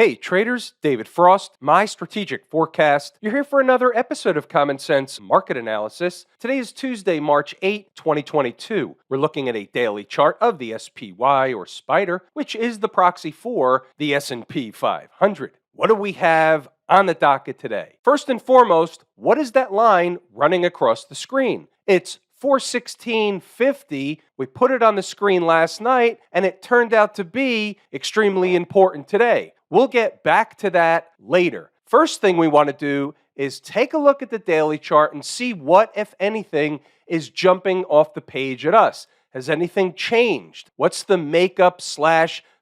Hey traders, David Frost, my strategic forecast. You're here for another episode of Common Sense Market Analysis. Today is Tuesday, March 8, 2022. We're looking at a daily chart of the SPY or Spider, which is the proxy for the S&P 500. What do we have on the docket today? First and foremost, what is that line running across the screen? It's 416.50. We put it on the screen last night, and it turned out to be extremely important today. We'll get back to that later. First thing we want to do is take a look at the daily chart and see what, if anything, is jumping off the page at us. Has anything changed? What's the makeup /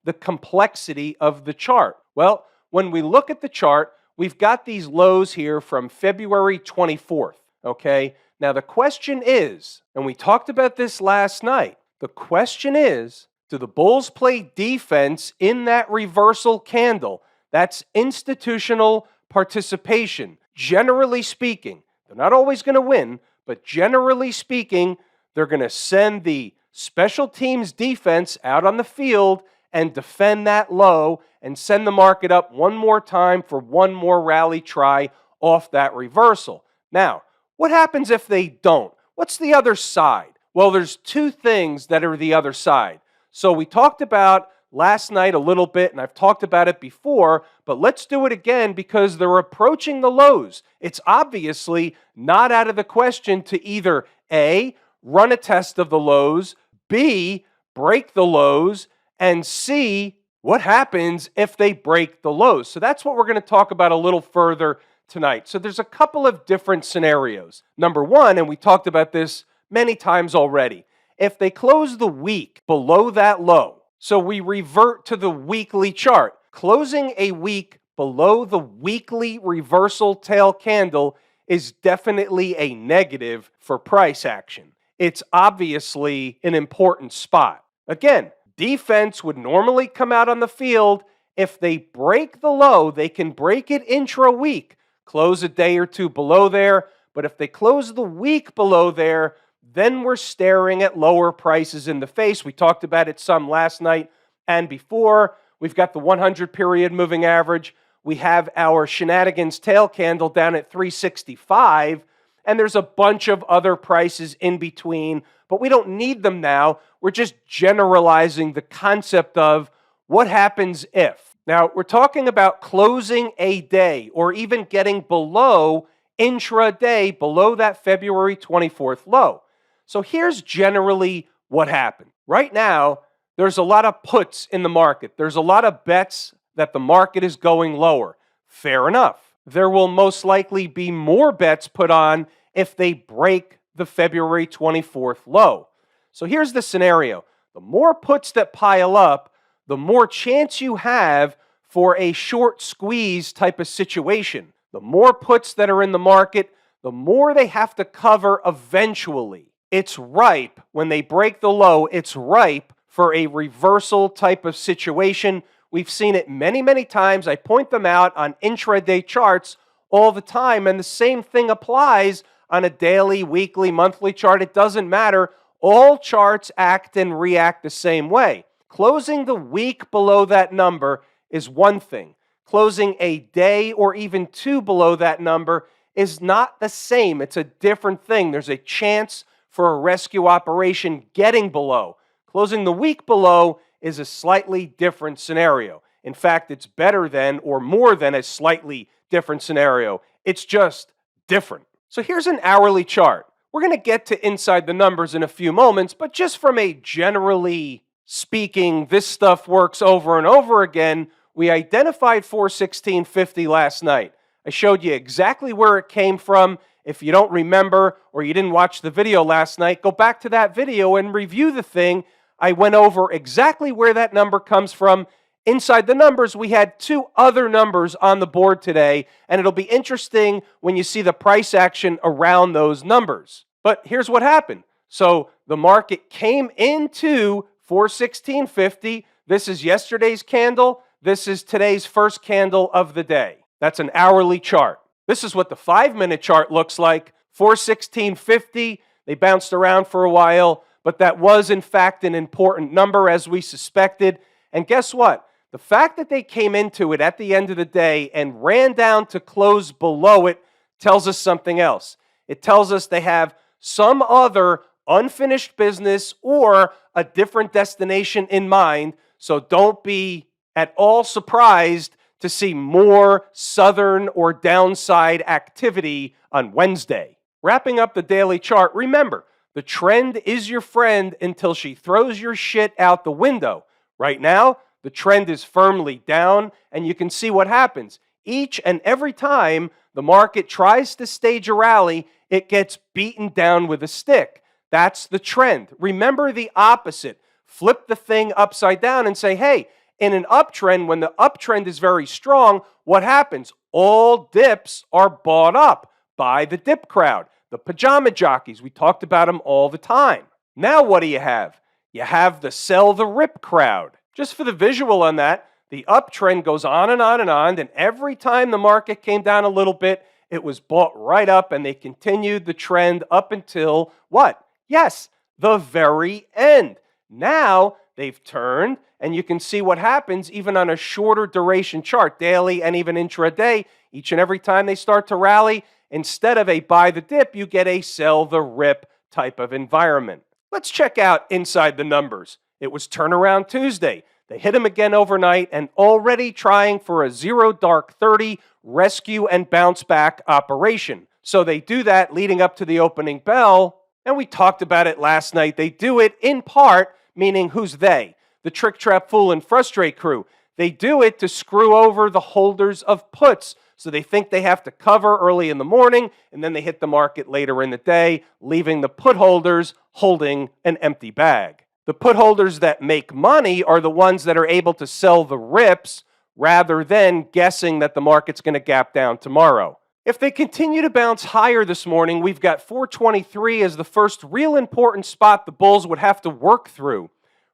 the complexity of the chart? Well, when we look at the chart, we've got these lows here from February 24th, okay? Now, the question is, and we talked about this last night, the question is, do the bulls play defense in that reversal candle? That's institutional participation. Generally speaking, they're not always going to win, but generally speaking, they're going to send the special teams defense out on the field and defend that low and send the market up one more time for one more rally try off that reversal. Now, what happens if they don't? What's the other side? Well, there's two things that are the other side. So we talked about last night a little bit, and I've talked about it before, but let's do it again because they're approaching the lows. It's obviously not out of the question to either A, run a test of the lows, B, break the lows, and C, what happens if they break the lows? So that's what we're going to talk about a little further tonight. So there's a couple of different scenarios. Number one, and we talked about this many times already, if they close the week below that low, so we revert to the weekly chart, closing a week below the weekly reversal tail candle is definitely a negative for price action. It's obviously an important spot. Again, defense would normally come out on the field. If they break the low, they can break it intra-week, close a day or two below there, but if they close the week below there, then we're staring at lower prices in the face. We talked about it some last night and before. We've got the 100 period moving average. We have our shenanigans tail candle down at 365, and there's a bunch of other prices in between, but we don't need them now. We're just generalizing the concept of what happens if. Now, we're talking about closing a day or even getting below intraday, below that February 24th low. So here's generally what happened. Right now, there's a lot of puts in the market. There's a lot of bets that the market is going lower. Fair enough. There will most likely be more bets put on if they break the February 24th low. So here's the scenario. The more puts that pile up, the more chance you have for a short squeeze type of situation. The more puts that are in the market, the more they have to cover eventually. It's ripe when they break the low. It's ripe for a reversal type of situation. We've seen it many, many times. I point them out on intraday charts all the time, and the same thing applies on a daily, weekly, monthly chart. It doesn't matter. All charts act and react the same way. Closing the week below that number is one thing. Closing a day or even two below that number is not the same. It's a different thing. There's a chance for a rescue operation getting below. Closing the week below is a slightly different scenario. In fact, it's better than or more than a slightly different scenario. It's just different. So here's an hourly chart. We're going to get to inside the numbers in a few moments, but just from a generally speaking, this stuff works over and over again, we identified 416.50 last night. I showed you exactly where it came from. If you don't remember or you didn't watch the video last night, go back to that video and review the thing. I went over exactly where that number comes from. Inside the numbers, we had two other numbers on the board today, and it'll be interesting when you see the price action around those numbers. But here's what happened. So the market came into 416.50. This is yesterday's candle. This is today's first candle of the day. That's an hourly chart. This is what the 5-minute chart looks like. 416.50. They bounced around for a while, but that was in fact an important number as we suspected. And guess what? The fact that they came into it at the end of the day and ran down to close below it tells us something else. It tells us they have some other unfinished business or a different destination in mind. So don't be at all surprised to see more southern or downside activity on Wednesday. Wrapping up the daily chart, remember, the trend is your friend until she throws your shit out the window. Right now, the trend is firmly down, and you can see what happens. Each and every time the market tries to stage a rally, it gets beaten down with a stick. That's the trend. Remember the opposite. Flip the thing upside down and say, hey, in an uptrend, when the uptrend is very strong, what happens? All dips are bought up by the dip crowd, the pajama jockeys. We talked about them all the time. Now what do you have? You have the sell the rip crowd. Just for the visual on that, the uptrend goes on and on and on, and every time the market came down a little bit, it was bought right up, and they continued the trend up until what? Yes, the very end. Now they've turned, and you can see what happens even on a shorter duration chart, daily and even intraday. Each and every time they start to rally, instead of a buy the dip, you get a sell the rip type of environment. Let's check out inside the numbers. It was turnaround Tuesday. They hit them again overnight and already trying for a 0 dark 30 rescue and bounce back operation. So they do that leading up to the opening bell, and we talked about it last night. They do it in part, meaning who's they? The trick, trap, fool, and frustrate crew. They do it to screw over the holders of puts. So they think they have to cover early in the morning, and then they hit the market later in the day, leaving the put holders holding an empty bag. The put holders that make money are the ones that are able to sell the rips rather than guessing that the market's going to gap down tomorrow. If they continue to bounce higher this morning, we've got 423 as the first real important spot the bulls would have to work through.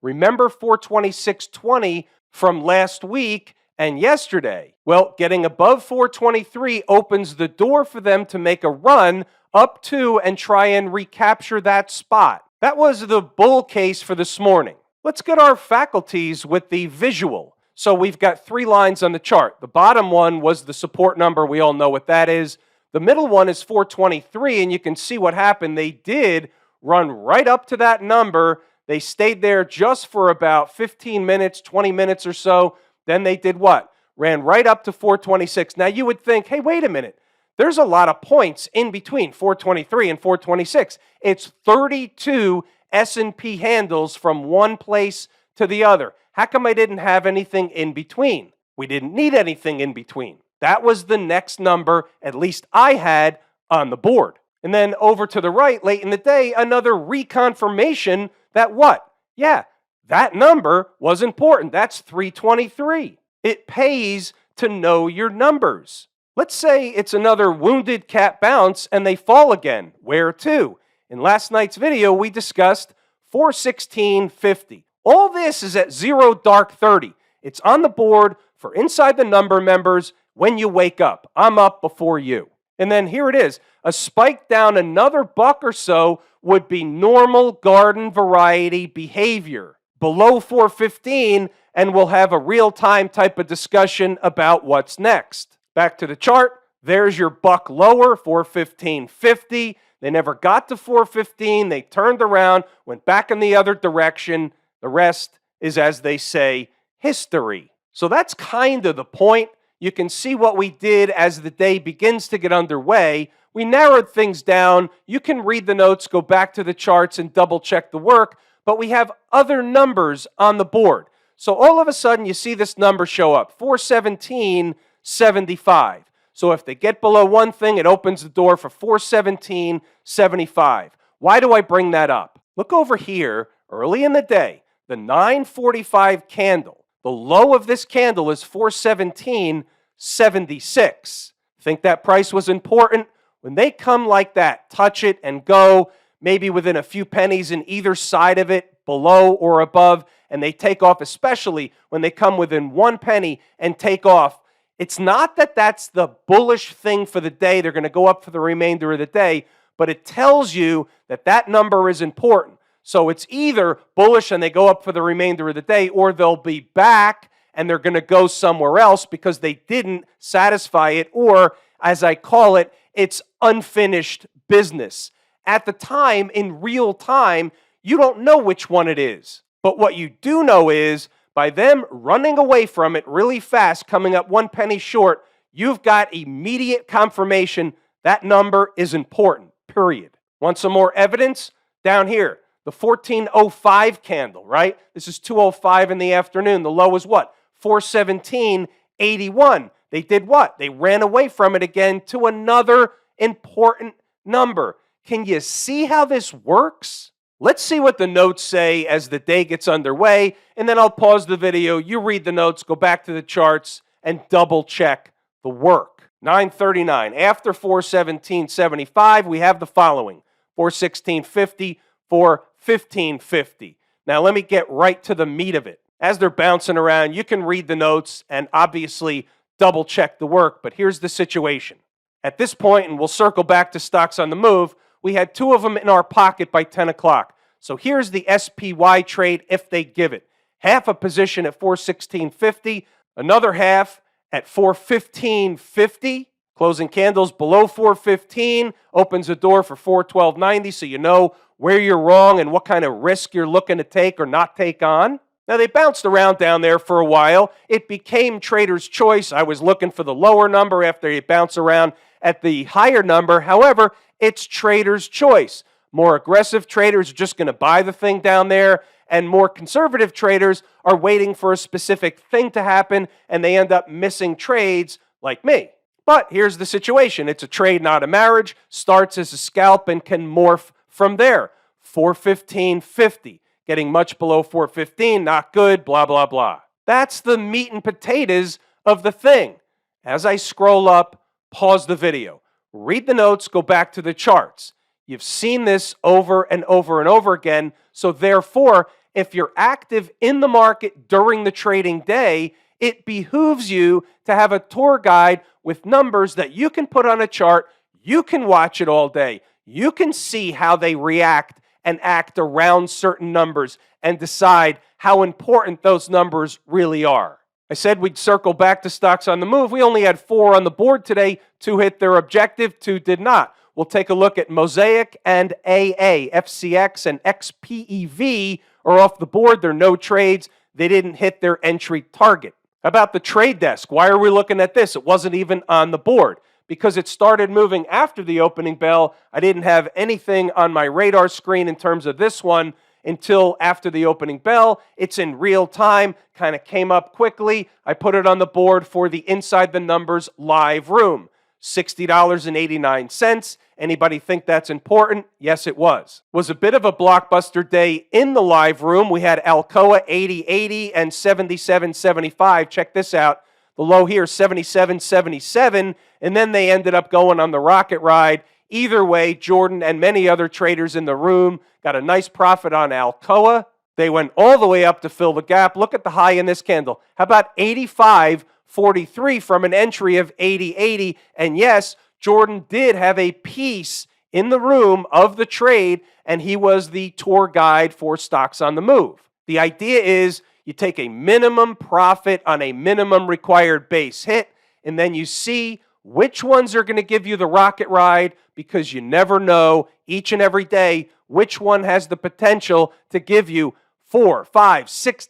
Remember 426.20 from last week and yesterday. Well, getting above 423 opens the door for them to make a run up to and try and recapture that spot. That was the bull case for this morning. Let's get our faculties with the visual. So we've got 3 lines on the chart. The bottom one was the support number. We all know what that is. The middle one is 423, and you can see what happened. They did run right up to that number. They stayed there just for about 15 minutes, 20 minutes or so. Then they did what? Ran right up to 426. Now you would think, hey, wait a minute. There's a lot of points in between 423 and 426. It's 32 S&P handles from one place to the other. How come I didn't have anything in between? We didn't need anything in between. That was the next number, at least I had, on the board. And then over to the right, late in the day, another reconfirmation that what? Yeah, that number was important. That's 323. It pays to know your numbers. Let's say it's another wounded cat bounce and they fall again. Where to? In last night's video, we discussed 416.50. All this is at 0 dark 30. It's on the board for inside the number members when you wake up. I'm up before you. And then here it is. A spike down another buck or so would be normal garden variety behavior. Below 415, and we'll have a real-time type of discussion about what's next. Back to the chart. There's your buck lower, 415.50. They never got to 415. They turned around, went back in the other direction. The rest is, as they say, history. So that's kind of the point. You can see what we did as the day begins to get underway. We narrowed things down. You can read the notes, go back to the charts, and double-check the work. But we have other numbers on the board. So all of a sudden, you see this number show up, 417.75. So if they get below one thing, it opens the door for 417.75. Why do I bring that up? Look over here, early in the day, the 9:45 candle. The low of this candle is 417.76. Think that price was important? When they come like that, touch it and go, maybe within a few pennies in either side of it, below or above, and they take off, especially when they come within 1 penny and take off. It's not that that's the bullish thing for the day. They're going to go up for the remainder of the day, but it tells you that that number is important. So it's either bullish and they go up for the remainder of the day, or they'll be back and they're going to go somewhere else because they didn't satisfy it, or as I call it, it's unfinished business. At the time, in real time, you don't know which one it is. But what you do know is by them running away from it really fast, coming up 1 penny short, you've got immediate confirmation that number is important, period. Want some more evidence? Down here, the 1405 candle, right? This is 2:05 in the afternoon. The low is what? 417.81. They did what? They ran away from it again to another important number. Can you see how this works? Let's see what the notes say as the day gets underway, and then I'll pause the video. You read the notes, go back to the charts, and double check the work. 9:39. After 417.75, we have the following: 416.50, 415.50. Now let me get right to the meat of it. As they're bouncing around, you can read the notes and obviously double check the work, but here's the situation. At this point, and we'll circle back to stocks on the move, we had two of them in our pocket by 10 o'clock. So here's the SPY trade if they give it. Half a position at 416.50, another half at 415.50. Closing candles below 415 opens the door for 412.90, so you know where you're wrong and what kind of risk you're looking to take or not take on. Now, they bounced around down there for a while. It became trader's choice. I was looking for the lower number after it bounced around at the higher number. However, it's trader's choice. More aggressive traders are just going to buy the thing down there, and more conservative traders are waiting for a specific thing to happen, and they end up missing trades like me. But here's the situation. It's a trade, not a marriage. Starts as a scalp and can morph from there. 415.50. Getting much below 415, not good, blah, blah, blah. That's the meat and potatoes of the thing. As I scroll up, pause the video. Read the notes, go back to the charts. You've seen this over and over and over again. So therefore, if you're active in the market during the trading day, it behooves you to have a tour guide with numbers that you can put on a chart. You can watch it all day. You can see how they react and act around certain numbers and decide how important those numbers really are. I said we'd circle back to stocks on the move. We only had 4 on the board today. 2 hit their objective, 2 did not. We'll take a look at Mosaic and AA. FCX and XPEV are off the board. They're no trades. They didn't hit their entry target. How about the trade desk? Why are we looking at this? It wasn't even on the board because it started moving after the opening bell. I didn't have anything on my radar screen in terms of this one until after the opening bell. It's in real time, kind of came up quickly. I put it on the board for the Inside the Numbers live room. $60.89. Anybody think that's important? Yes, it was. Was a bit of a blockbuster day in the live room. We had Alcoa 80.80 and 77.75. Check this out. The low here, 77.77, and then they ended up going on the rocket ride. Either way, Jordan and many other traders in the room got a nice profit on Alcoa. They went all the way up to fill the gap. Look at the high in this candle. How about 85.43 from an entry of 80.80? And yes, Jordan did have a piece in the room of the trade, and he was the tour guide for stocks on the move. The idea is you take a minimum profit on a minimum required base hit, and then you see which ones are going to give you the rocket ride, because you never know each and every day which one has the potential to give you $4, $5,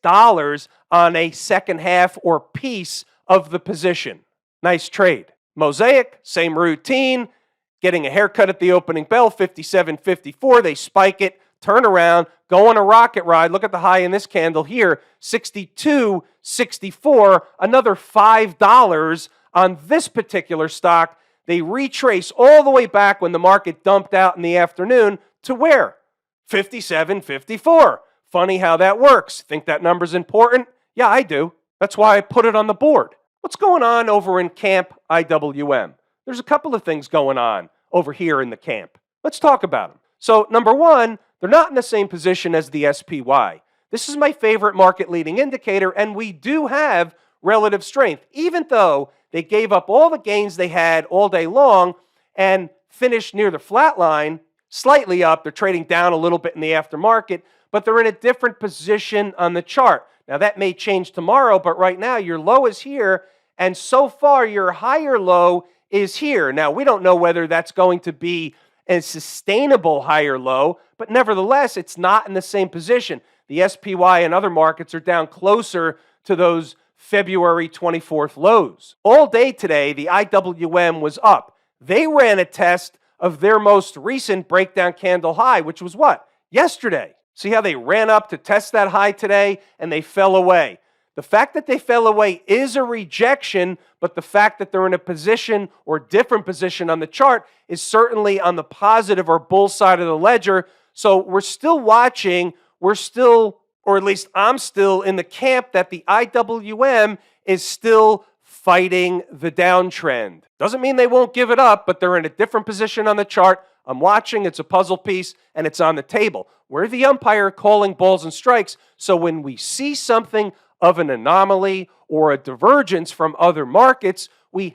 $6 on a second half or piece of the position. Nice trade. Mosaic, same routine, getting a haircut at the opening bell, 57.54. They spike it, turn around, go on a rocket ride. Look at the high in this candle here, 62.64, another $5 on this particular stock. They retrace all the way back when the market dumped out in the afternoon to where? 57.54. Funny how that works. Think that number's important? Yeah, I do. That's why I put it on the board. What's going on over in Camp IWM? There's a couple of things going on over here in the camp. Let's talk about them. So, number one, they're not in the same position as the SPY. This is my favorite market leading indicator, and we do have relative strength, even though they gave up all the gains they had all day long and finished near the flat line, slightly up. They're trading down a little bit in the aftermarket, but they're in a different position on the chart. Now, that may change tomorrow, but right now your low is here, and so far your higher low is here. Now, we don't know whether that's going to be a sustainable higher low, but nevertheless, it's not in the same position. The SPY and other markets are down closer to those February 24th lows. All day today, the IWM was up. They ran a test of their most recent breakdown candle high, which was what? Yesterday. See how they ran up to test that high today and they fell away. The fact that they fell away is a rejection, but the fact that they're in a position or different position on the chart is certainly on the positive or bull side of the ledger. So we're still watching, or at least I'm still in the camp that the IWM is still fighting the downtrend. Doesn't mean they won't give it up, but they're in a different position on the chart. I'm watching, it's a puzzle piece, and it's on the table. We're the umpire calling balls and strikes, so when we see something of an anomaly or a divergence from other markets, we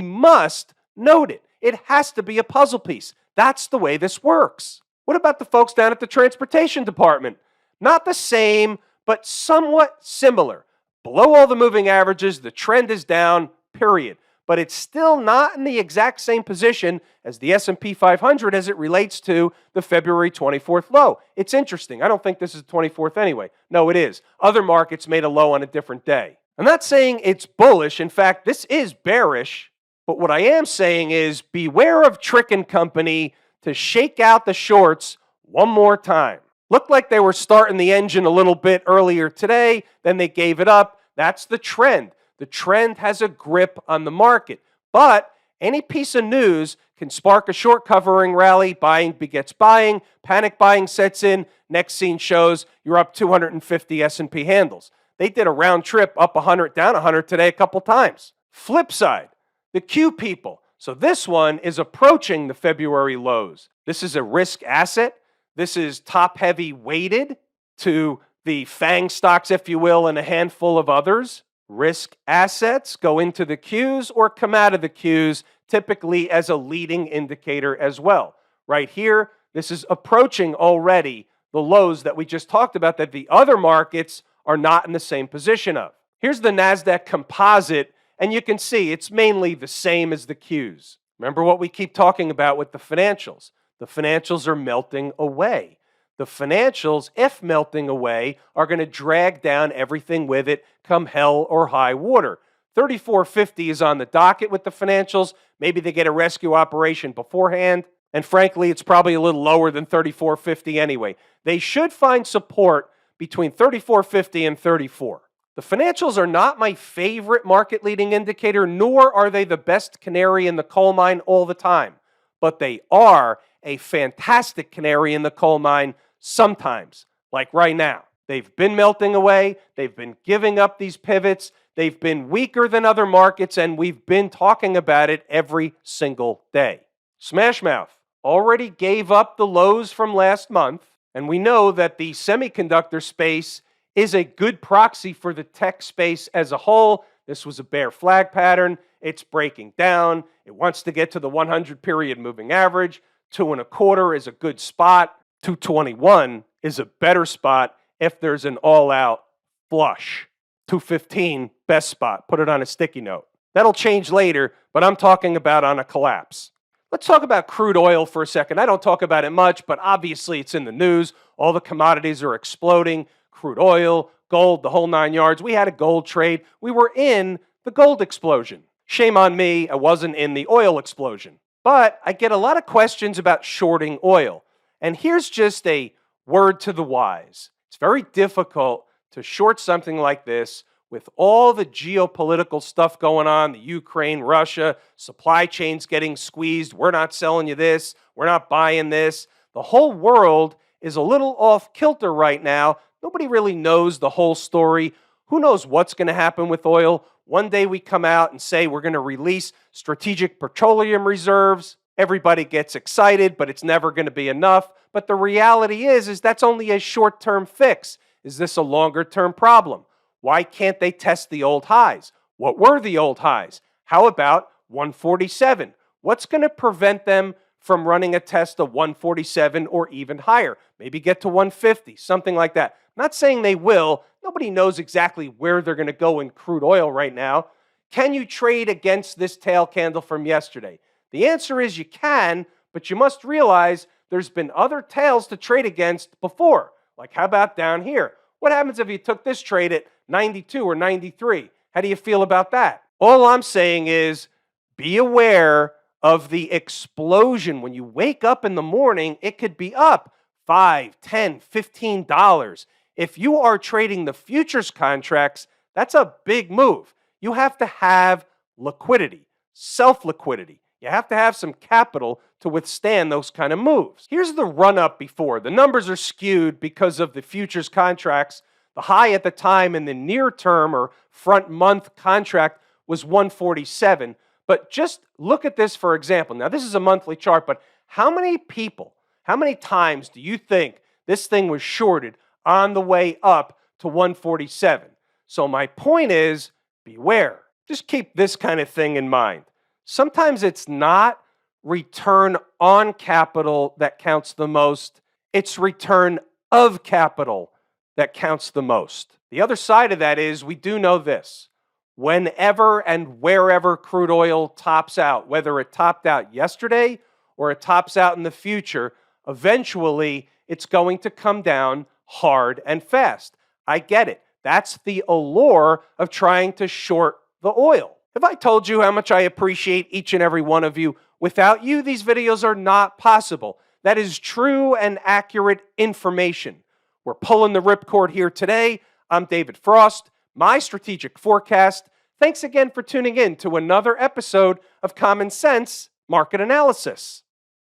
must note it. It has to be a puzzle piece. That's the way this works. What about the folks down at the transportation department? Not the same, but somewhat similar. Below all the moving averages, the trend is down, period. But it's still not in the exact same position as the S&P 500 as it relates to the February 24th low. It's interesting. I don't think this is the 24th anyway. No, it is. Other markets made a low on a different day. I'm not saying it's bullish. In fact, this is bearish. But what I am saying is beware of Trick & Company to shake out the shorts one more time. Looked like they were starting the engine a little bit earlier today. Then they gave it up. That's the trend. The trend has a grip on the market, but any piece of news can spark a short covering rally. Buying begets buying. Panic buying sets in. Next scene shows you're up 250 S&P handles. They did a round trip up 100, down 100 today a couple times. Flip side, the Q people. So this one is approaching the February lows. This is a risk asset. This is top-heavy weighted to the FANG stocks, if you will, and a handful of others. Risk assets go into the Qs or come out of the Qs, typically as a leading indicator as well. Right here, this is approaching already the lows that we just talked about that the other markets are not in the same position of. Here's the NASDAQ composite, and you can see it's mainly the same as the Qs. Remember what we keep talking about with the financials. The financials are melting away. The financials, if melting away, are going to drag down everything with it come hell or high water. 34.50 is on the docket with the financials. Maybe they get a rescue operation beforehand. And frankly, it's probably a little lower than 34.50 anyway. They should find support between 34.50 and 34. The financials are not my favorite market leading indicator, nor are they the best canary in the coal mine all the time. But they are a fantastic canary in the coal mine sometimes, like right now. They've been melting away. They've been giving up these pivots. They've been weaker than other markets, and we've been talking about it every single day. Smashmouth already gave up the lows from last month, and we know that the semiconductor space is a good proxy for the tech space as a whole. This was a bear flag pattern. It's breaking down. It wants to get to the 100 period moving average. 2.25 is a good spot. 221 is a better spot if there's an all-out flush. 215, best spot. Put it on a sticky note. That'll change later, but I'm talking about on a collapse. Let's talk about crude oil for a second. I don't talk about it much, but obviously it's in the news. All the commodities are exploding. Crude oil, gold, the whole 9 yards. We had a gold trade. We were in the gold explosion. Shame on me, I wasn't in the oil explosion. But I get a lot of questions about shorting oil. And here's just a word to the wise. It's very difficult to short something like this with all the geopolitical stuff going on, the Ukraine, Russia, supply chains getting squeezed. We're not selling you this. We're not buying this. The whole world is a little off kilter right now. Nobody really knows the whole story. Who knows what's going to happen with oil? One day we come out and say we're going to release strategic petroleum reserves. Everybody gets excited, but it's never going to be enough. But the reality is that's only a short-term fix. Is this a longer-term problem? Why can't they test the old highs? What were the old highs? How about 147? What's going to prevent them from running a test of 147 or even higher. Maybe get to 150, something like that. I'm not saying they will. Nobody knows exactly where they're going to go in crude oil right now. Can you trade against this tail candle from yesterday? The answer is you can, but you must realize there's been other tails to trade against before. Like how about down here? What happens if you took this trade at 92 or 93? How do you feel about that? All I'm saying is be aware of the explosion. When you wake up in the morning, it could be up $5, $10, $15. If you are trading the futures contracts, that's a big move. You have to have liquidity, self-liquidity. You have to have some capital to withstand those kind of moves. Here's the run-up before. The numbers are skewed because of the futures contracts. The high at the time in the near term or front month contract was 147. But just look at this for example. Now, this is a monthly chart, but how many people, how many times do you think this thing was shorted on the way up to 147? So my point is, beware. Just keep this kind of thing in mind. Sometimes it's not return on capital that counts the most. It's return of capital that counts the most. The other side of that is we do know this. Whenever and wherever crude oil tops out, whether it topped out yesterday or it tops out in the future, eventually it's going to come down hard and fast. I get it. That's the allure of trying to short the oil. Have I told you how much I appreciate each and every one of you? Without you, these videos are not possible. That is true and accurate information. We're pulling the ripcord here today. I'm David Frost, my strategic forecast. Thanks again for tuning in to another episode of Common Sense Market Analysis.